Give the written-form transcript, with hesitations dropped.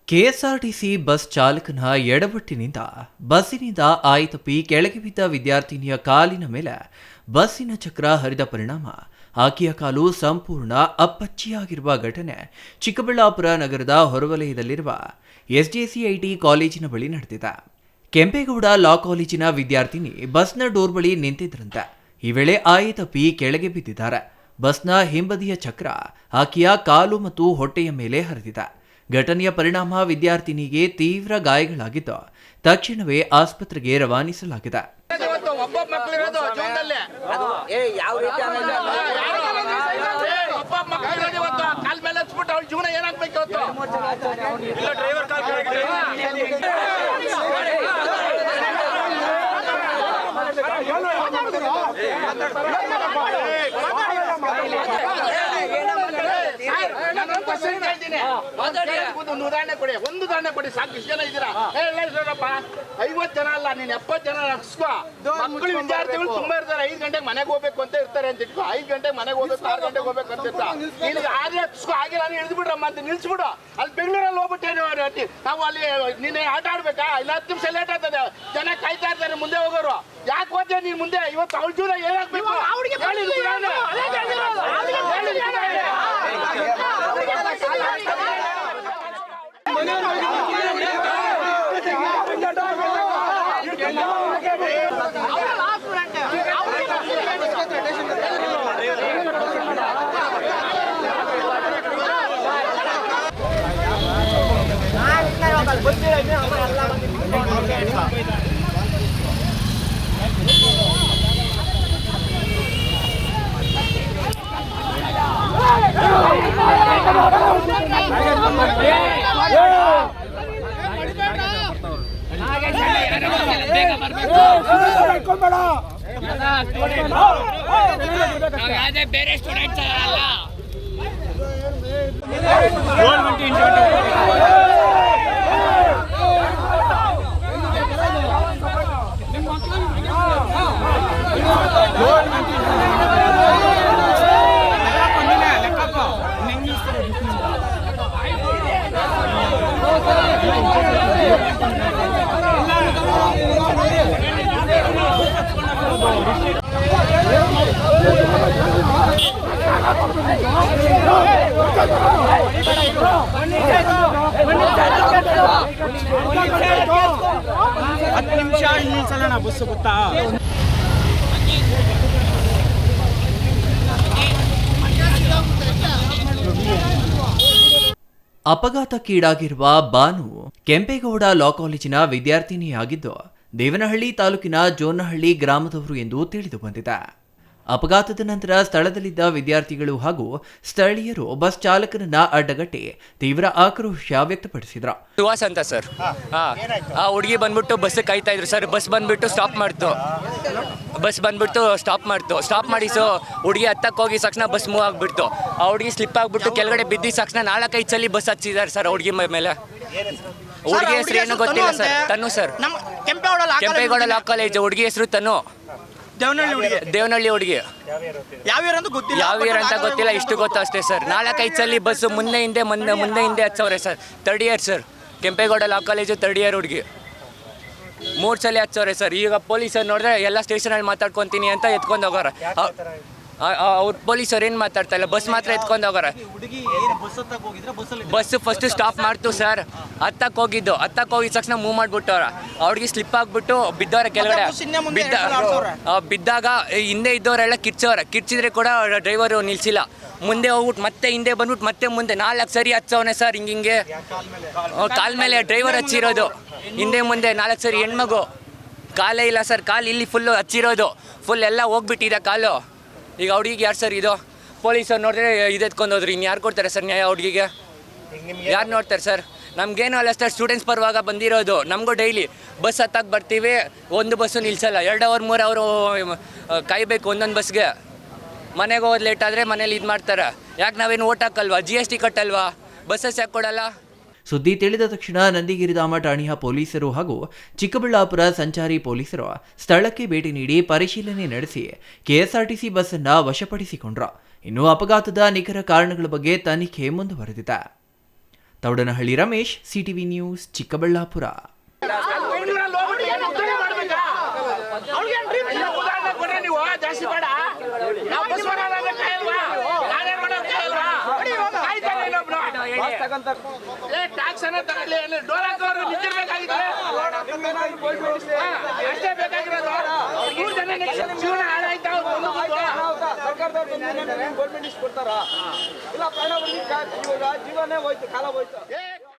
KSRTC bus ಚಾಲಕನ ಎಡವಟ್ಟಿನಿಂದ ಬಸ್ಸಿನಿಂದ ಆಯ್ತಪ್ಪಿ ಕೆಳಗೆ ಬಿದ್ದ ವಿದ್ಯಾರ್ಥಿನಿಯ ಕಾಲಿನ ಮೇಲೆ ಬಸ್ಸಿನ ಚಕ್ರ ಹರಿದ ಪರಿಣಾಮ ಆಕೆಯ ಕಾಲು ಸಂಪೂರ್ಣ ಅಪ್ಪಚ್ಚಿಯಾಗಿರುವ ಘಟನೆ ಚಿಕ್ಕಬಳ್ಳಾಪುರ ನಗರದ ಹೊರವಲಯದಲ್ಲಿರುವ ಎಸ್ಜೆಸಿಐಟಿ ಕಾಲೇಜಿನ ಬಳಿ ನಡೆದಿದೆ. ಕೆಂಪೇಗೌಡ ಲಾ ಕಾಲೇಜಿನ ವಿದ್ಯಾರ್ಥಿನಿ ಬಸ್ನ ಡೋರ್ ಬಳಿ ನಿಂತಿದ್ರಂತೆ. ಈ ವೇಳೆ ಆಯ್ತಪ್ಪಿ ಕೆಳಗೆ ಬಿದ್ದಿದ್ದಾರೆ. ಬಸ್ನ ಹಿಂಬದಿಯ ಚಕ್ರ ಆಕೆಯ ಕಾಲು ಮತ್ತು ಹೊಟ್ಟೆಯ ಮೇಲೆ ಹರಿದಿದೆ. ಘಟನೆಯ ಪರಿಣಾಮ ವಿದ್ಯಾರ್ಥಿನಿಗೆ ತೀವ್ರ ಗಾಯಗಳಾಗಿದ್ದು ತಕ್ಷಣವೇ ಆಸ್ಪತ್ರೆಗೆ ರವಾನಿಸಲಾಗಿದೆ. ಒಂದು ದಾಣೆ ಕೊಡಿ ಸಾಕು. ಇಷ್ಟು ಜನ ಇದ್ದೀರಾ? 50 ಜನ ಅಲ್ಲ, ನೀನ್ 70 ಜನ ನಡ್ಸ್ಕೋ. ಮಕ್ಕಳು ವಿದ್ಯಾರ್ಥಿಗಳು ತುಂಬಾ ಇರ್ತಾರೆ. 5 ಗಂಟೆಗೆ ಮನೆಗೆ ಹೋಗ್ಬೇಕು ಅಂತ ಇರ್ತಾರೆ ಅಂತ ಇಟ್ಕೋ. 5 ಗಂಟೆಗೆ ಮನೆಗೆ ಹೋಗ್ಬೇಕು, 6 ಗಂಟೆಗೆ ಹೋಗ್ಬೇಕು ಅಂತ ಇರ್ತಾರೆ. ನಿನ್ಗೆ ಆದ್ರೆ ಹತ್ಸ್ಕೋ, ಆಗಿಲ್ಲ ನೀನು ಹಿಡಿದು ಬಿಡ್ರಮ್ಮ ಅಂತ ನಿಲ್ಸ್ಬಿಡು. ಅಲ್ಲಿ ಬೆಂಗಳೂರಲ್ಲಿ ಹೋಗ್ಬಿಟ್ಟೆ ನಾವು ಅಲ್ಲಿ ನೀನೆ ಆಟ ಆಡ್ಬೇಕಾ? ಇಲ್ಲ 10 ನಿಮಿಷ ಲೇಟ್ ಆಗ್ತದೆ, ಜನ ಕಾಯ್ತಾ ಇರ್ತಾರೆ ಮುಂದೆ ಹೋಗೋರು. ಯಾಕೆ ಹೋಗ್ತೇ ನೀನ್ ಮುಂದೆ? ಇವತ್ತು ಅವಳ ಜೀವನ ಏನಾಗ್ಬೇಕು? ಬೇರೆ ಸ್ಟೂಡೆಂಟ್ಸ್ ಅಲ್ಲ. ಬಸ್ಸು ಗೊತ್ತಾ? ಅಪಘಾತಕ್ಕೀಡಾಗಿರುವ ಬಾನು ಕೆಂಪೇಗೌಡ ಲಾ ಕಾಲೇಜಿನ ವಿದ್ಯಾರ್ಥಿನಿಯಾಗಿದ್ದು ದೇವನಹಳ್ಳಿ ತಾಲೂಕಿನ ಜೋನಹಳ್ಳಿ ಗ್ರಾಮದವರು ಎಂದು ತಿಳಿದು ಬಂದಿದೆ. ಅಪಘಾತದ ನಂತರ ಸ್ಥಳದಲ್ಲಿದ್ದ ವಿದ್ಯಾರ್ಥಿಗಳು ಹಾಗೂ ಸ್ಥಳೀಯರು ಬಸ್ ಚಾಲಕನನ್ನ ಅಡ್ಡಗಟ್ಟಿ ತೀವ್ರ ಆಕ್ರೋಶ ವ್ಯಕ್ತಪಡಿಸಿದ್ರು. ಸುಹಾಸ್ ಅಂತ ಸರ್, ಆ ಹುಡುಗಿ ಬಂದ್ಬಿಟ್ಟು ಬಸ್ ಕಾಯ್ತಾ ಇದ್ರು ಸರ್. ಬಸ್ ಬಂದ್ಬಿಟ್ಟು ಸ್ಟಾಪ್ ಮಾಡಿ ಹುಡುಗಿ ಹತ್ತಕ್ಕೆ ಹೋಗಿ ತಕ್ಷಣ ಬಸ್ ಮೂವ್ ಆಗ್ಬಿಡ್ತು. ಆ ಹುಡುಗಿ ಸ್ಲಿಪ್ ಆಗ್ಬಿಟ್ಟು ಕೆಳಗಡೆ ಬಿದ್ದಿದ ತಕ್ಷಣ 4-5 ಸಲ ಬಸ್ ಹಚ್ಚಿದ್ದಾರೆ ಸರ್ ಹುಡುಗಿ ಮೇಲೆ. ಹುಡುಗಿ ಹೆಸರು ಏನು ಗೊತ್ತಿಲ್ಲ ಸರ್. ತನು ಸರ್, ಕೆಂಪೇಗೌಡ ಲಾ ಕಾಲೇಜ್. ಹುಡುಗಿ ಹೆಸರು ತನು, ದೇವನಹಳ್ಳಿ ಹುಡುಗಿ. ಯಾವ ಇಯರ್ ಅಂತ ಗೊತ್ತಿಲ್ಲ, ಇಷ್ಟು ಗೊತ್ತು ಅಷ್ಟೇ ಸರ್. 4-5 ಸಲ ಬಸ್ ಮುಂದೆ ಹಿಂದೆ ಹಚ್ಚವ್ರೆ sir. 3rd year sir, Kempegowda law college 3rd year ಹುಡುಗಿ. 3 ಸಲ ಹಚ್ಚವ್ರೆ ಸರ್. ಈಗ ಪೊಲೀಸರು ನೋಡಿದ್ರೆ ಎಲ್ಲ ಸ್ಟೇಷನಲ್ಲಿ ಮಾತಾಡ್ಕೊತೀನಿ ಅಂತ ಎತ್ಕೊಂಡು ಹೋಗೋರ. ಅವ್ರ ಪೊಲೀಸರು ಏನು ಮಾತಾಡ್ತಾ ಇಲ್ಲ, ಬಸ್ ಮಾತ್ರ ಎತ್ಕೊಂಡು ಹೋಗೋರ. ಬಸ್ ಫಸ್ಟ್ ಸ್ಟಾಪ್ ಮಾಡ್ತು ಸರ್. ಹತ್ತಕ್ಕೆ ಹೋಗಿದ್ದು, ಹತ್ತಕ್ಕೆ ಹೋಗಿದ ತಕ್ಷಣ ಮೂವ್ ಮಾಡಿಬಿಟ್ಟವ್ರ. ಅವ್ರಿಗೆ ಸ್ಲಿಪ್ ಆಗಿಬಿಟ್ಟು ಬಿದ್ದವ್ರೆ ಕೆಳಗಡೆ. ಬಿದ್ದಾಗ ಹಿಂದೆ ಇದ್ದವರೆಲ್ಲ ಕಿರ್ಚಿದ್ರೆ ಕೂಡ ಡ್ರೈವರು ನಿಲ್ಸಿಲ್ಲ. ಮುಂದೆ ಹೋಗ್ಬಿಟ್ಟು ಮತ್ತೆ ಹಿಂದೆ ಬಂದ್ಬಿಟ್ಟು ಮತ್ತೆ ಮುಂದೆ 4 ಸರಿ ಹಚ್ಚವನೆ ಸರ್. ಹಿಂಗೆ ಕಾಲ್ ಮೇಲೆ ಡ್ರೈವರ್ ಹಚ್ಚಿರೋದು. ಹಿಂದೆ ಮುಂದೆ 4 ಸರಿ. ಹೆಣ್ಮಗು ಕಾಲೇ ಇಲ್ಲ ಸರ್. ಕಾಲು ಇಲ್ಲಿ ಫುಲ್ಲು ಹಚ್ಚಿರೋದು, ಫುಲ್ ಎಲ್ಲ ಹೋಗ್ಬಿಟ್ಟಿದೆ ಕಾಲು. ಈಗ ಹುಡುಗಿಗೆ ಯಾರು ಸರ್ ಇದು? ಪೊಲೀಸರು ನೋಡಿದ್ರೆ ಎತ್ಕೊಂಡು ಹೋದ್ರಿ. ಇನ್ನು ಯಾರು ಕೊಡ್ತಾರೆ ಸರ್ ನ್ಯಾಯ ಹುಡುಗಿಗೆ? ಯಾರು ನೋಡ್ತಾರೆ ಸರ್? ನಮಗೇನು ಅಲ್ಲ ಸರ್, ಸ್ಟೂಡೆಂಟ್ಸ್ ಪರವಾಗ ಬಂದಿರೋದು. ನಮಗೂ ಡೈಲಿ ಬಸ್ ಹತ್ತಕ್ಕೆ ಬರ್ತೀವಿ, ಒಂದು ಬಸ್ಸು ನಿಲ್ಸಲ್ಲ. 2 ಅವರ್ 3 ಅವರು ಕಾಯಬೇಕು ಒಂದೊಂದು ಬಸ್ಗೆ. ಮನೆಗೆ ಹೋಗೋದು ಲೇಟ್ ಆದರೆ ಮನೇಲಿ ಇದು ಮಾಡ್ತಾರೆ. ಯಾಕೆ ನಾವೇನು ಓಟ್ ಹಾಕಲ್ವಾ? GST ಕಟ್ಟಲ್ವಾ? ಬಸ್ಸಸ್ ಯಾಕೆ ಕೊಡಲ್ಲ? ಸುದ್ದಿ ತಿಳಿದ ತಕ್ಷಣ ನಂದಿಗಿರಿಧಾಮ ಠಾಣೆಯ ಪೊಲೀಸರು ಹಾಗೂ ಚಿಕ್ಕಬಳ್ಳಾಪುರ ಸಂಚಾರಿ ಪೊಲೀಸರು ಸ್ಥಳಕ್ಕೆ ಭೇಟಿ ನೀಡಿ ಪರಿಶೀಲನೆ ನಡೆಸಿ ಕೆಎಸ್ಆರ್ಟಿಸಿ ಬಸ್ ಅನ್ನು ವಶಪಡಿಸಿಕೊಂಡ್ರು. ಇನ್ನು ಅಪಘಾತದ ನಿಖರ ಕಾರಣಗಳ ಬಗ್ಗೆ ತನಿಖೆ ಮುಂದುವರೆದಿದೆ. Thoudanahalli Ramesh, CTV news, Chikkaballapur. ಬೆಂಗಳೂರಲ್ಲಿ ಹೋಗ್ಬಿಟ್ಟು ಏನು ಉದ್ಯೋಗ ಮಾಡ್ಬೇಕಾ? ಉದಾಹರಣೆ ಕೊಡ್ರಿ ನೀವು, ಜಾಸ್ತಿ ಬೇಡ. ನಾವು ಬಸ್ ಬರೋದಾದ್ರೆ ಕಾಯಲ್ವಾ? ನಾನೇನ್ ಮಾಡೋದು ಕಾಯಲ್ವಾ? ಕಾಯ್ತಾನೆ ಇನ್ನೊಬ್ನು. ಟ್ಯಾಕ್ಸ್ ಅನ್ನ ತಗೊಳ್ಳಿ, ಡೋರ್ ಹಾಕೋರು ನಿಂತಿರ್ಬೇಕಾಗಿದೆ. ಅಷ್ಟೇ ಬೇಕಾಗಿರೋದು. 3 ಜನ ಜೀವನ ಹಾಳಾಯ್ತಾ ಸರ್ಕಾರದವ್ರು ಗೌರ್ಮೆಂಟ್ ಕೊಡ್ತಾರ ಇಲ್ಲ ಪ್ರಾಣ ಜೀವನೇ ಹೋಯ್ತು, ಕಾಲ ಹೋಯ್ತು.